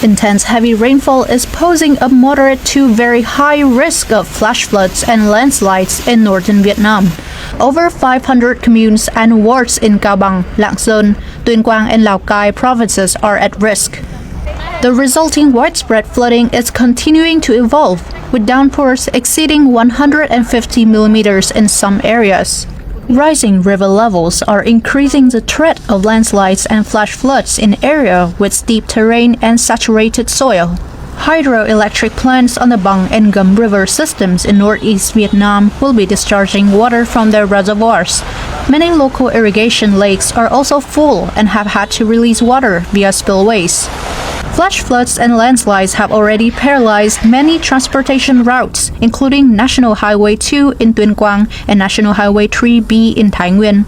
Intense heavy rainfall is posing a moderate to very high risk of flash floods and landslides in northern Vietnam. Over 500 communes and wards in Cao Bằng, Lạng Sơn, Tuyên Quang and Lào Cai provinces are at risk. The resulting widespread flooding is continuing to evolve, with downpours exceeding 150 millimeters in some areas. Rising river levels are increasing the threat of landslides and flash floods in areas with steep terrain and saturated soil. Hydroelectric plants on the Bằng and Gum river systems in northeast Vietnam will be discharging water from their reservoirs. Many local irrigation lakes are also full and have had to release water via spillways. Flash floods and landslides have already paralyzed many transportation routes, including National Highway 2 in Tuyên Quang and National Highway 3B in Thái Nguyên.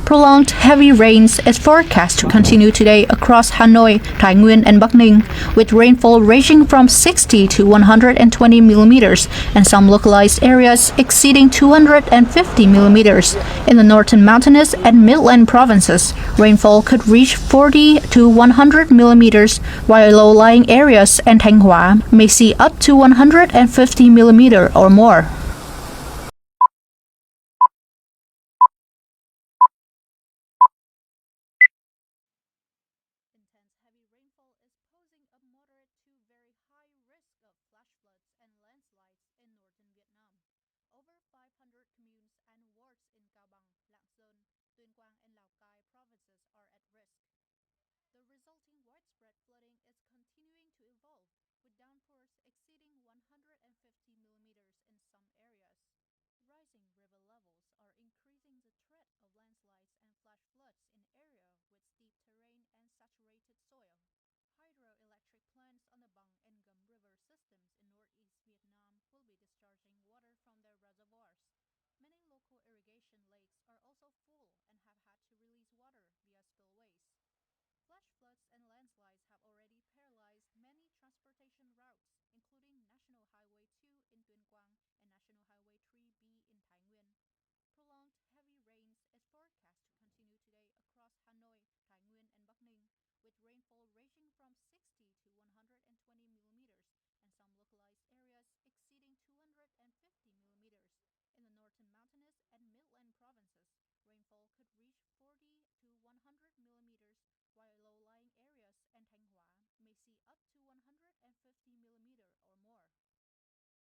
Prolonged heavy rains is forecast to continue today across Hanoi, Thái Nguyên, and Bắc Ninh, with rainfall ranging from 60 to 120 millimeters and some localized areas exceeding 250 millimeters. In the northern mountainous and midland provinces, rainfall could reach 40 to 100 millimeters, while low-lying areas and Thanh Hóa may see up to 150 millimeters or more. While low-lying areas and Thanh Hóa may see up to 150 millimeters or more.